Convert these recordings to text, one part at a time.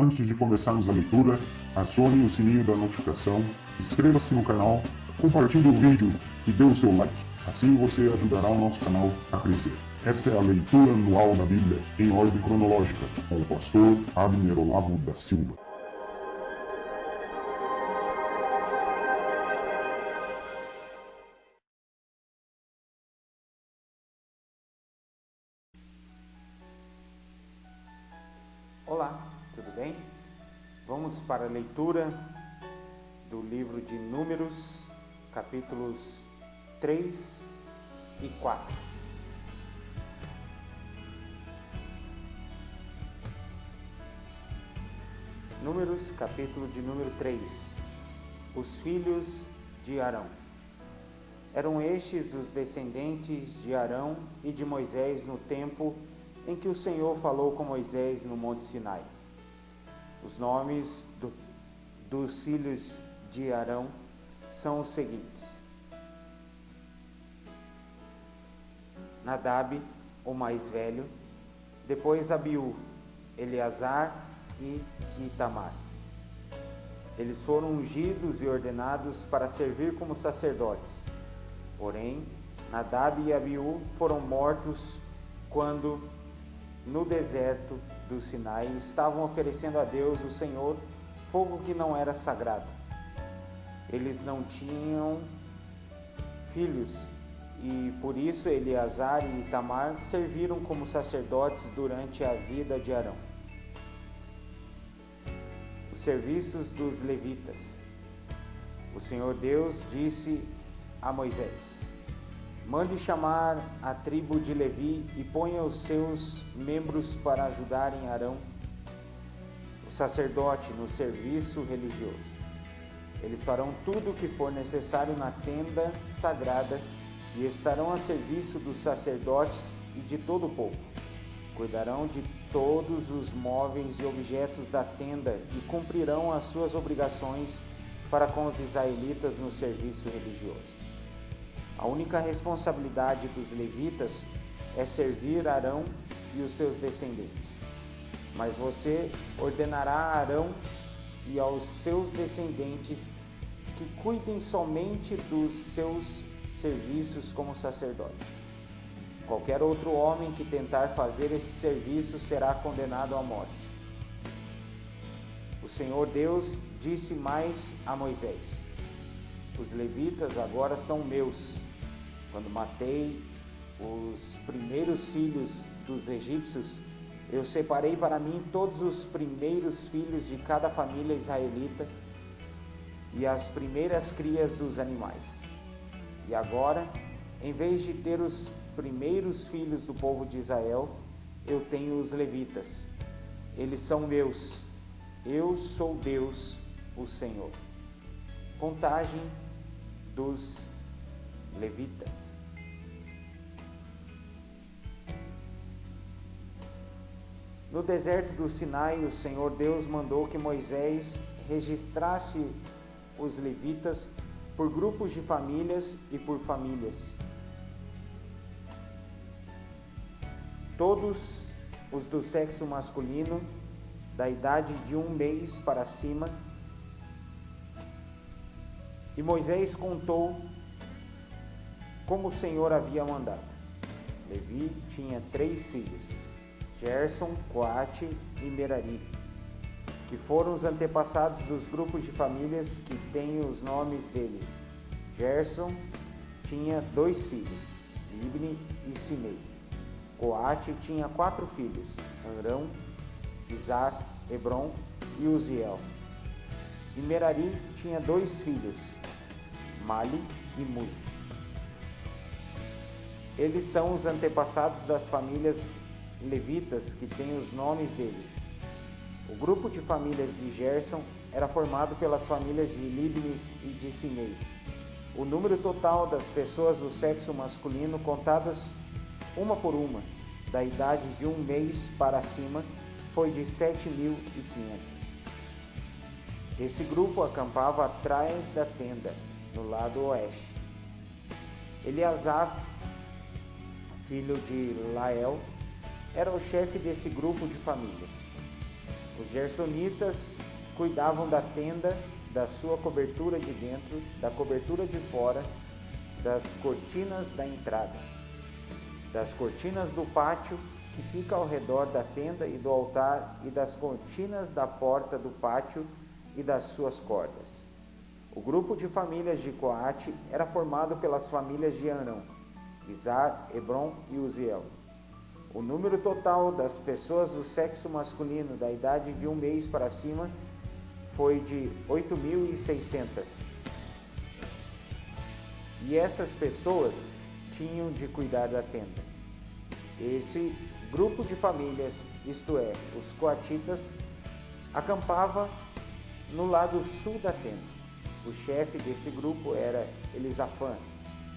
Antes de começarmos a leitura, acione o sininho da notificação, inscreva-se no canal, compartilhe o vídeo e dê o seu like. Assim você ajudará o nosso canal a crescer. Esta é a leitura anual da Bíblia em ordem cronológica, com o pastor Abner Olavo da Silva. Olá, tudo bem? Vamos para a leitura do livro de Números, capítulos 3 e 4. Números, capítulo de número 3. Os filhos de Arão. Eram estes os descendentes de Arão e de Moisés no tempo em que o Senhor falou com Moisés no Monte Sinai. Os nomes dos filhos de Arão são os seguintes: Nadab, o mais velho, depois Abiú, Eleazar e Itamar. Eles foram ungidos e ordenados para servir como sacerdotes. Porém, Nadab e Abiú foram mortos quando, no deserto do Sinai, estavam oferecendo a Deus, o Senhor, fogo que não era sagrado. Eles não tinham filhos e por isso Eleazar e Itamar serviram como sacerdotes durante a vida de Arão. Os serviços dos levitas. O Senhor Deus disse a Moisés: mande chamar a tribo de Levi e ponha os seus membros para ajudarem Arão, o sacerdote, no serviço religioso. Eles farão tudo o que for necessário na tenda sagrada e estarão a serviço dos sacerdotes e de todo o povo. Cuidarão de todos os móveis e objetos da tenda e cumprirão as suas obrigações para com os israelitas no serviço religioso. A única responsabilidade dos levitas é servir Arão e os seus descendentes. Mas você ordenará a Arão e aos seus descendentes que cuidem somente dos seus serviços como sacerdotes. Qualquer outro homem que tentar fazer esse serviço será condenado à morte. O Senhor Deus disse mais a Moisés: os levitas agora são meus. Quando matei os primeiros filhos dos egípcios, eu separei para mim todos os primeiros filhos de cada família israelita e as primeiras crias dos animais. E agora, em vez de ter os primeiros filhos do povo de Israel, eu tenho os levitas. Eles são meus. Eu sou Deus, o Senhor. Contagem dos levitas. No deserto do Sinai, o Senhor Deus mandou que Moisés registrasse os levitas por grupos de famílias e por famílias. Todos os do sexo masculino, da idade de 1 mês para cima. E Moisés contou como o Senhor havia mandado. Levi tinha 3 filhos, Gerson, Coate e Merari, que foram os antepassados dos grupos de famílias que têm os nomes deles. Gerson tinha 2 filhos, Libni e Simei. Coate tinha 4 filhos, Amrão, Izar, Hebron e Uziel. E Merari tinha 2 filhos, Mali e Muzi. Eles são os antepassados das famílias levitas que têm os nomes deles. O grupo de famílias de Gerson era formado pelas famílias de Libni e de Simei. O número total das pessoas do sexo masculino, contadas uma por uma, da idade de 1 mês para cima, foi de 7.500. Esse grupo acampava atrás da tenda, no lado oeste. Eleazar, filho de Lael, era o chefe desse grupo de famílias. Os gersonitas cuidavam da tenda, da sua cobertura de dentro, da cobertura de fora, das cortinas da entrada, das cortinas do pátio que fica ao redor da tenda e do altar, e das cortinas da porta do pátio e das suas cordas. O grupo de famílias de Coate era formado pelas famílias de Arão, Izar, Hebron e Uziel. O número total das pessoas do sexo masculino da idade de 1 mês para cima foi de 8.600. E essas pessoas tinham de cuidar da tenda. Esse grupo de famílias, isto é, os coatitas, acampava no lado sul da tenda. O chefe desse grupo era Elisafã,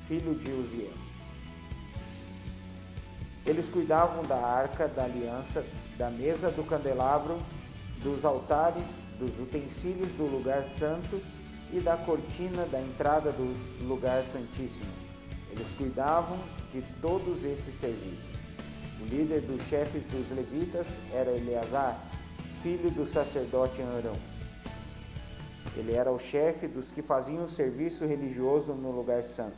filho de Uziel. Eles cuidavam da arca da aliança, da mesa do candelabro, dos altares, dos utensílios do lugar santo e da cortina da entrada do lugar santíssimo. Eles cuidavam de todos esses serviços. O líder dos chefes dos levitas era Eleazar, filho do sacerdote Arão. Ele era o chefe dos que faziam o serviço religioso no lugar santo.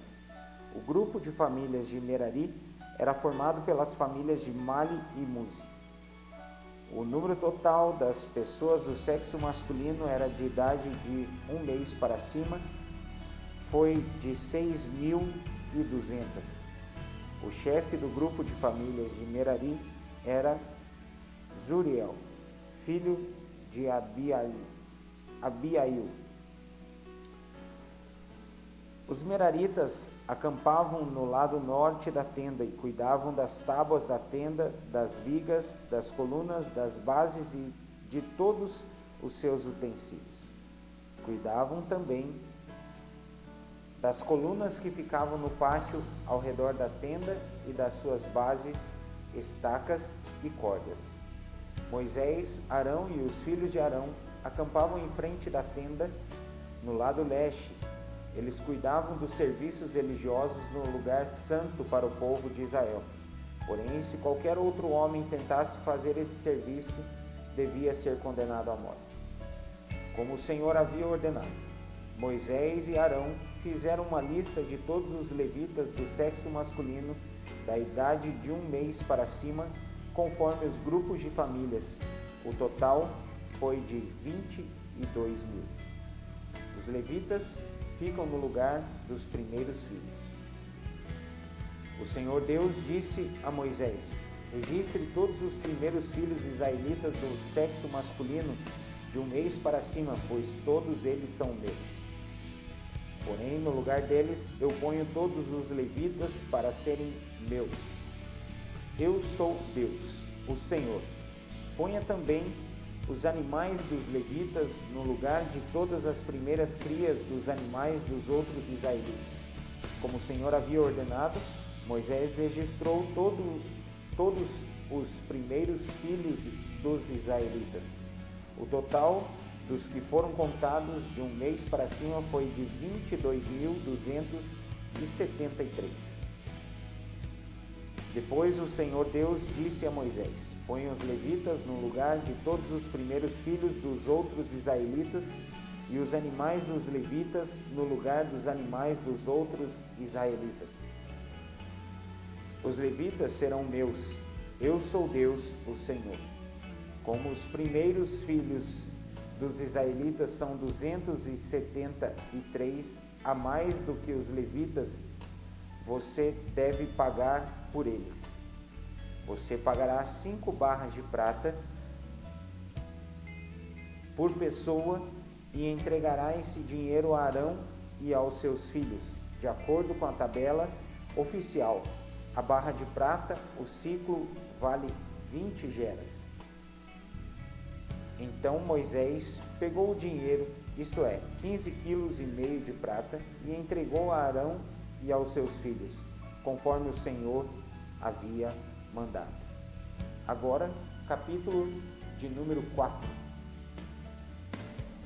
O grupo de famílias de Merari era formado pelas famílias de Mali e Muzi. O número total das pessoas do sexo masculino era de idade de 1 mês para cima, foi de 6.200. O chefe do grupo de famílias de Merari era Zuriel, filho de Abiail. Os meraritas acampavam no lado norte da tenda e cuidavam das tábuas da tenda, das vigas, das colunas, das bases e de todos os seus utensílios. Cuidavam também das colunas que ficavam no pátio ao redor da tenda e das suas bases, estacas e cordas. Moisés, Arão e os filhos de Arão acampavam em frente da tenda, no lado leste. Eles cuidavam dos serviços religiosos no lugar santo para o povo de Israel. Porém, se qualquer outro homem tentasse fazer esse serviço, devia ser condenado à morte, como o Senhor havia ordenado. Moisés e Arão fizeram uma lista de todos os levitas do sexo masculino da idade de 1 mês para cima, conforme os grupos de famílias. O total foi de 22.000. Os levitas ficam no lugar dos primeiros filhos. O Senhor Deus disse a Moisés: registre todos os primeiros filhos israelitas do sexo masculino de 1 mês para cima, pois todos eles são meus. Porém, no lugar deles, eu ponho todos os levitas para serem meus. Eu sou Deus, o Senhor. Ponha também os animais dos levitas no lugar de todas as primeiras crias dos animais dos outros israelitas. Como o Senhor havia ordenado, Moisés registrou todos os primeiros filhos dos israelitas. O total dos que foram contados de 1 mês para cima foi de 22.273. Depois o Senhor Deus disse a Moisés: ponha os levitas no lugar de todos os primeiros filhos dos outros israelitas e os animais dos levitas no lugar dos animais dos outros israelitas. Os levitas serão meus, eu sou Deus, o Senhor. Como os primeiros filhos dos israelitas são 273 a mais do que os levitas, você deve pagar por eles. Você pagará 5 barras de prata por pessoa e entregará esse dinheiro a Arão e aos seus filhos, de acordo com a tabela oficial. A barra de prata, o ciclo, vale 20 geras. Então Moisés pegou o dinheiro, isto é, 15,5 quilos de prata, e entregou a Arão e aos seus filhos, conforme o Senhor havia mandado. Agora, capítulo de número 4.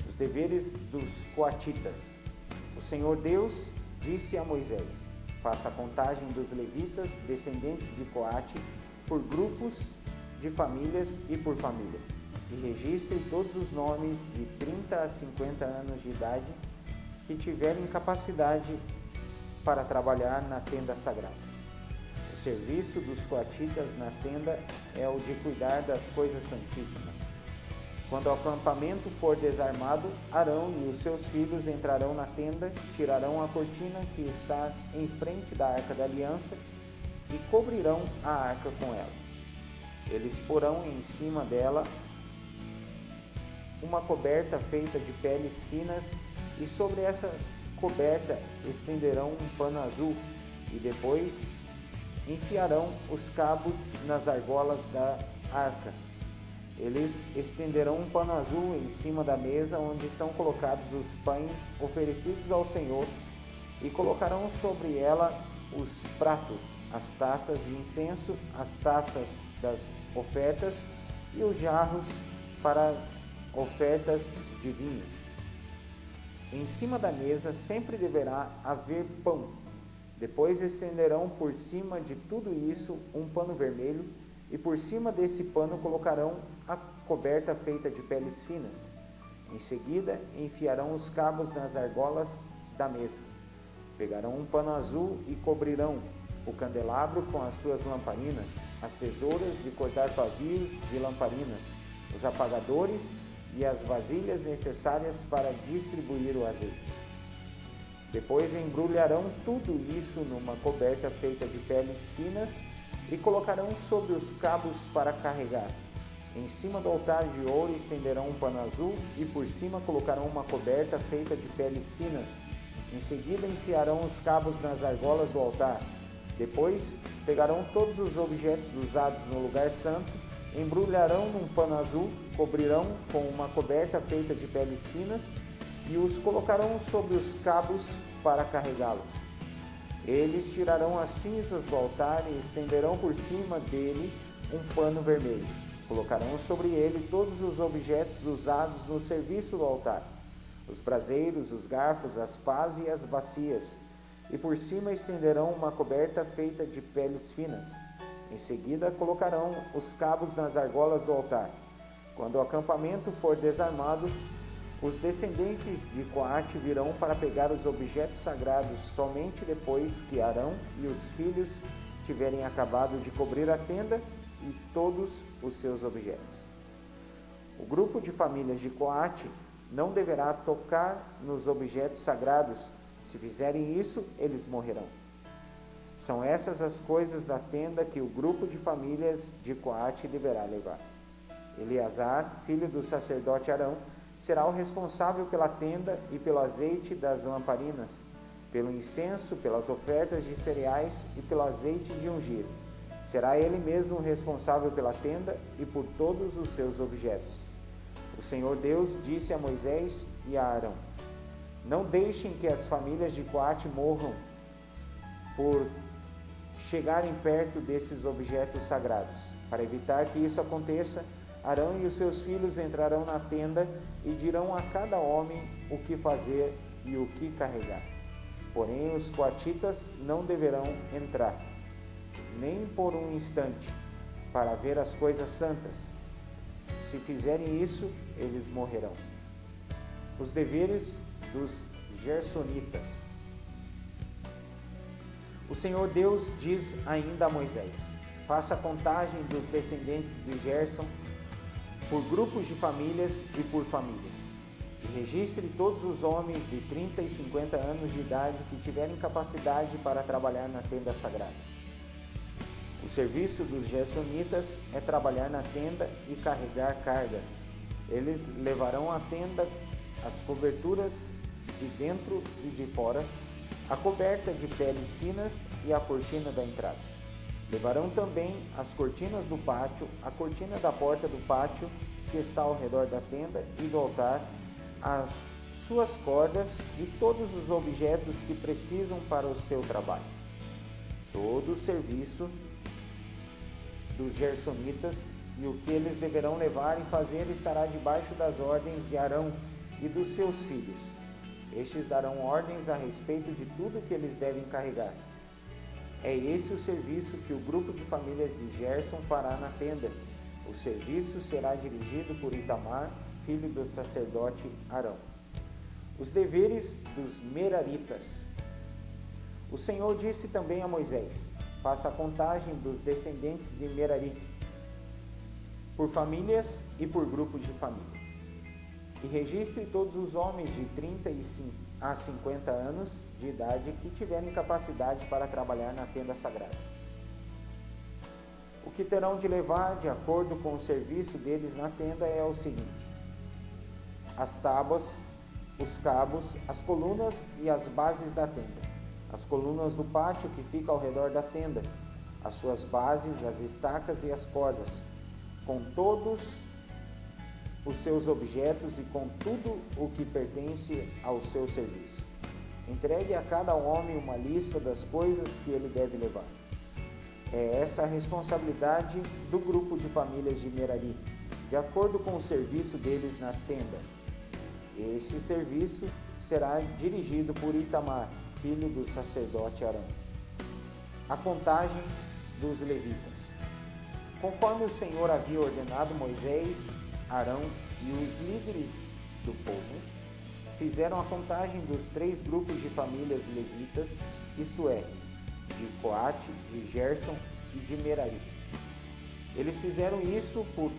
Os deveres dos coatitas. O Senhor Deus disse a Moisés: faça a contagem dos levitas, descendentes de Coate, por grupos de famílias e por famílias. e registre todos os nomes de 30 a 50 anos de idade que tiverem capacidade para trabalhar na tenda sagrada. O serviço dos coatitas na tenda é o de cuidar das coisas santíssimas. Quando o acampamento for desarmado, Arão e os seus filhos entrarão na tenda, tirarão a cortina que está em frente da arca da aliança e cobrirão a arca com ela. Eles porão em cima dela uma coberta feita de peles finas e sobre essa coberta estenderão um pano azul e depois enfiarão os cabos nas argolas da arca. Eles estenderão um pano azul em cima da mesa onde são colocados os pães oferecidos ao Senhor e colocarão sobre ela os pratos, as taças de incenso, as taças das ofertas e os jarros para as ofertas de vinho. Em cima da mesa sempre deverá haver pão. Depois estenderão por cima de tudo isso um pano vermelho e por cima desse pano colocarão a coberta feita de peles finas. Em seguida enfiarão os cabos nas argolas da mesa. Pegarão um pano azul e cobrirão o candelabro com as suas lamparinas, as tesouras de cortar pavios de lamparinas, os apagadores e as vasilhas necessárias para distribuir o azeite. Depois embrulharão tudo isso numa coberta feita de peles finas e colocarão sobre os cabos para carregar. Em cima do altar de ouro estenderão um pano azul e por cima colocarão uma coberta feita de peles finas. Em seguida enfiarão os cabos nas argolas do altar. Depois pegarão todos os objetos usados no lugar santo, embrulharão num pano azul, cobrirão com uma coberta feita de peles finas e os colocarão sobre os cabos para carregá-los. Eles tirarão as cinzas do altar e estenderão por cima dele um pano vermelho. Colocarão sobre ele todos os objetos usados no serviço do altar, os braseiros, os garfos, as pás e as bacias, e por cima estenderão uma coberta feita de peles finas. Em seguida colocarão os cabos nas argolas do altar. Quando o acampamento for desarmado, os descendentes de Coate virão para pegar os objetos sagrados somente depois que Arão e os filhos tiverem acabado de cobrir a tenda e todos os seus objetos. O grupo de famílias de Coate não deverá tocar nos objetos sagrados. Se fizerem isso, eles morrerão. São essas as coisas da tenda que o grupo de famílias de Coate deverá levar. Eleazar, filho do sacerdote Arão, será o responsável pela tenda e pelo azeite das lamparinas, pelo incenso, pelas ofertas de cereais e pelo azeite de ungir. Será ele mesmo o responsável pela tenda e por todos os seus objetos. O Senhor Deus disse a Moisés e a Arão: não deixem que as famílias de Coate morram por chegarem perto desses objetos sagrados. Para evitar que isso aconteça, Arão e os seus filhos entrarão na tenda e dirão a cada homem o que fazer e o que carregar. Porém, os coatitas não deverão entrar, nem por um instante, para ver as coisas santas. Se fizerem isso, eles morrerão. Os deveres dos gersonitas. O Senhor Deus diz ainda a Moisés: faça a contagem dos descendentes de Gerson por grupos de famílias e por famílias, e registre todos os homens de 30 e 50 anos de idade que tiverem capacidade para trabalhar na tenda sagrada. O serviço dos gersonitas é trabalhar na tenda e carregar cargas. Eles levarão a tenda, as coberturas de dentro e de fora, a coberta de peles finas e a cortina da entrada. Levarão também as cortinas do pátio, a cortina da porta do pátio que está ao redor da tenda e do altar, as suas cordas e todos os objetos que precisam para o seu trabalho. Todo o serviço dos gersonitas e o que eles deverão levar e fazer estará debaixo das ordens de Arão e dos seus filhos. Estes darão ordens a respeito de tudo que eles devem carregar. É esse o serviço que o grupo de famílias de Gerson fará na tenda. O serviço será dirigido por Itamar, filho do sacerdote Arão. Os deveres dos Meraritas. O Senhor disse também a Moisés: faça a contagem dos descendentes de Merari, por famílias e por grupos de famílias, e registre todos os homens de 35 a 50 anos de idade que tiverem capacidade para trabalhar na tenda sagrada. O que terão de levar de acordo com o serviço deles na tenda é o seguinte: as tábuas, os cabos, as colunas e as bases da tenda, as colunas do pátio que fica ao redor da tenda, as suas bases, as estacas e as cordas, com todos os seus objetos e com tudo o que pertence ao seu serviço. Entregue a cada homem uma lista das coisas que ele deve levar. É essa a responsabilidade do grupo de famílias de Merari, de acordo com o serviço deles na tenda. Esse serviço será dirigido por Itamar, filho do sacerdote Arão. A contagem dos levitas. Conforme o Senhor havia ordenado, Moisés, Arão e os líderes do povo fizeram a contagem dos 3 grupos de famílias levitas, isto é, de Coate, de Gerson e de Merari. Eles fizeram isso por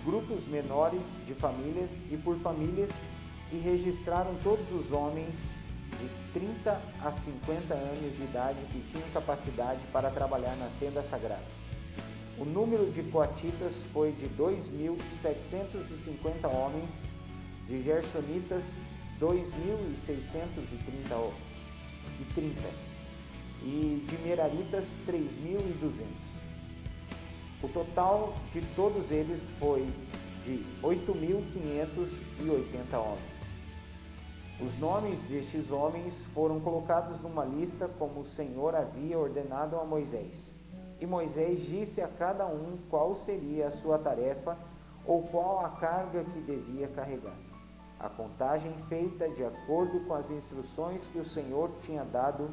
grupos menores de famílias e por famílias e registraram todos os homens de 30 a 50 anos de idade que tinham capacidade para trabalhar na tenda sagrada. O número de coatitas foi de 2.750 homens, de gersonitas 2.630 e de meraritas 3.200. O total de todos eles foi de 8.580 homens. Os nomes destes homens foram colocados numa lista como o Senhor havia ordenado a Moisés. E Moisés disse a cada um qual seria a sua tarefa ou qual a carga que devia carregar. A contagem feita de acordo com as instruções que o Senhor tinha dado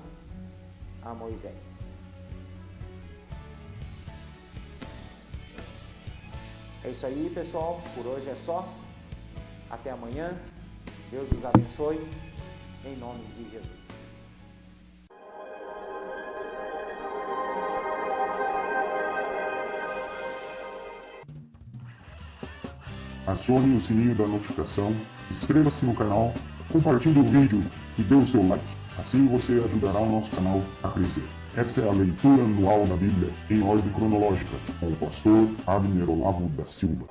a Moisés. É isso aí, pessoal. Por hoje é só. Até amanhã. Deus os abençoe. Em nome de Jesus. Acione o sininho da notificação, inscreva-se no canal, compartilhe o vídeo e dê o seu like. Assim você ajudará o nosso canal a crescer. Esta é a leitura anual da Bíblia em ordem cronológica, com o pastor Abner Olavo da Silva.